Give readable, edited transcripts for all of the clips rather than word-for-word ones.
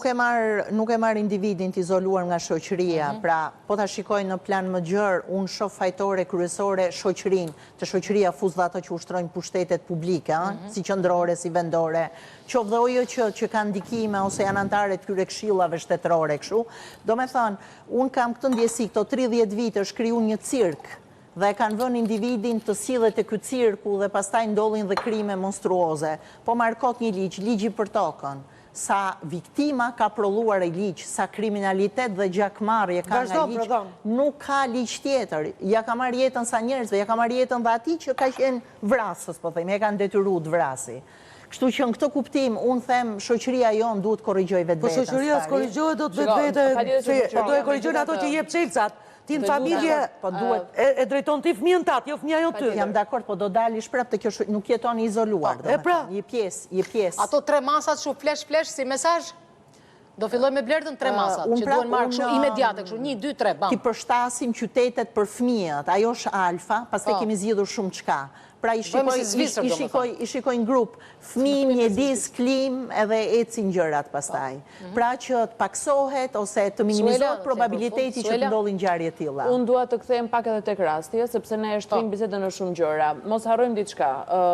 Nuk e marr individin të izoluar nga shoqëria, pra po ta shikoj në plan më gjerë, unë shoh fajtore kryesore shoqërinë, të shoqëria fuz dhe ato që ushtrojnë pushtetet publike, si qendrore, si vendore, qoftë dhe ojo që kanë ndikime ose janë anëtarë të këtyre këshillave shtetërore kështu. Do me thënë, unë kam këtë ndjesi, këto 30 vite është kriju një cirk dhe e kanë vënë individin të sillet e ky cirku dhe pastaj ndodhin dhe krime monstruoze. Po markot një ligji për tokën. Sa viktima ka prolluar e ligj, sa kriminalitet dhe gjakmarrje ka nga ligj, nuk ka ligj tjetër. Ja ka marrë jetën sa njerëzve, ja ka marrë jetën dhe ati që ka qenë vrasës, po thejmë, ja kanë detyruar të vrasi. Kështu që në këtë kuptim, unë them, shoqëria jonë duhet korrigjoj vetë vetën. Po shoqëria s'korrigjoj, do të vetë, do e korrigjojnë ato që jep çelcat. Ti në familje e drejton ti fëmijën tat, jo fëmija jo ty. Jam dakord, po do dalish prap të kjo nuk jeton i izoluar. E pra. Je pjesë. Ato 3 masat shu flesh si mesazh? Do filloj me Blertën 3 masat, që duhen marrë kështu imediate, kështu 1, 2, 3, bam. Ti përshtasim qytetet për fëmijët, ajo është alfa, pastaj kemi zgjidhur shumë çka. Pra i shikoj në grup, fëmijë, mjedis, klim edhe ecin gjërat pastaj. Pra që të paksohet ose të minimizohet probabiliteti që të ndodhin ngjarje të tilla. Unë dua të kthehem pak edhe tek rasti, sepse ne e shtrim bisedën në shumë gjëra. Mos harrojmë diçka.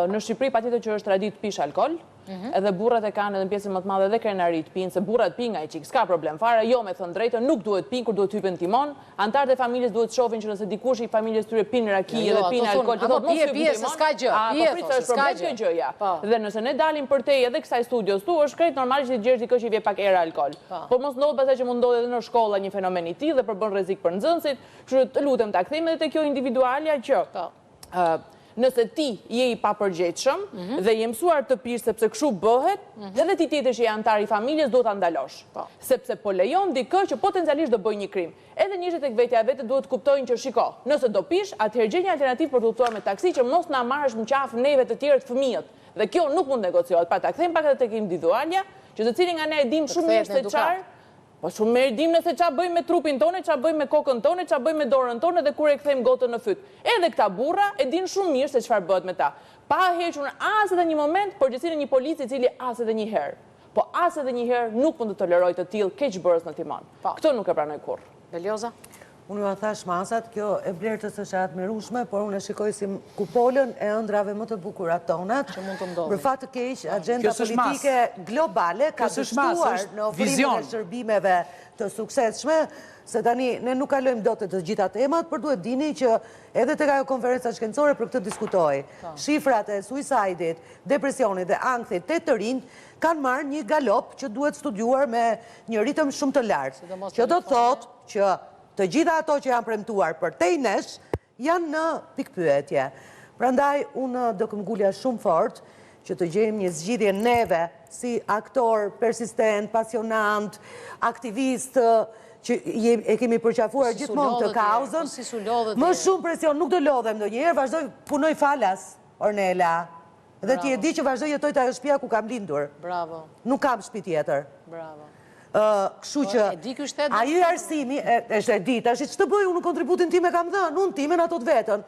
Në Shqipëri patjetër që është traditë pish alkol, edhe burrat e kanë edhe në pjesën më të madhe dhe krenarit pinë, se burrat pinë nga i çik, s'ka problem fare, jo me thënë drejtën, nuk duhet pinë kur duhet hypen timon, antarët e familjes duhet shohin që nëse dikush i familjes tyre pinë raki edhe pinë alkol, të thotë mos hyp timon. S'ka gjë, s'ka gjë. Dhe nëse ne dalim për te edhe kësaj studios tu, është krejt normalisht të gjerë dikë që i vje pak erë alkol. Por mos ndodh pastaj që mund ndodhë edhe në shkolla një fenomen i tillë dhe përbën rrezik për nxënësit, kështu të lutem ta kthejmë edhe te kjo individualja që nëse ti je i papërgjegjshëm dhe je mësuar të pish sepse kështu bëhet, edhe ti tjetër që je antar i familjes do ta ndalosh. Sepse po lejon dikë që potencialisht do bëjë një krim. Edhe njerëzit tek vetja e vetë duhet të kuptojnë që shiko, nëse do pish, atëherë gjej një alternativë për të udhëtuar me taksi që mos na marrësh në qafë neve të tjerë të fëmijët. Dhe kjo nuk mund negociohet. Pra ta kthejmë pak edhe tek individualja, që secili nga ne e dim shumë mirë se çfarë. Po shumë mirë dim nëse ç'a bëjmë me trupin tonë, ç'a bëjmë me kokën tonë, ç'a bëjmë me dorën tonë dhe kur e kthejmë gotën në fyt. Edhe këta burra e din shumë mirë se çfarë bëhet me ta. Pa hequr as edhe një moment përgjegjësinë e një polici i cili as edhe një herë. Po as edhe një herë nuk mund të toleroj të tillë keqbërës në timon. Këtë nuk e pranoj kurrë. Belioza? Unë ju thash masat, kjo e Blertës është admirueshme, por unë e shikoj si kupolën e ëndrave më të bukura tonat. Për fat të keq, agenda politike globale ka dështuar në ofrimin e shërbimeve të suksesshme, se tani ne nuk kalojmë dot të gjitha temat, por duhet dini që edhe tek ajo konferenca shkencore për këtë diskutoj. Shifrat e suicidit, depresionit dhe ankthit të rinj kanë marrë një galop që duhet studiuar me një ritëm shumë të lartë. Që do thotë që të gjitha ato që janë premtuar për te i nesh, janë në pikpyetje. Prandaj, unë do këmgullja shumë fort që të gjejmë një zgjidhje neve si aktor, persistent, pasionant, aktivist, që e kemi përqafuar gjithmonë të kauzën. Më shumë presion, nuk do lodhem do njerë, vazhdoj punoj falas, Ornela. Dhe ti e di që vazhdoj jetoj të ajo shtëpia ku kam lindur. Bravo. Nuk kam shtëpi tjetër. Bravo. Kështu që ai arsimi është e ditë, tash ç'të bëj unë kontributin tim e kam dhënë, unë timen ato të vetën.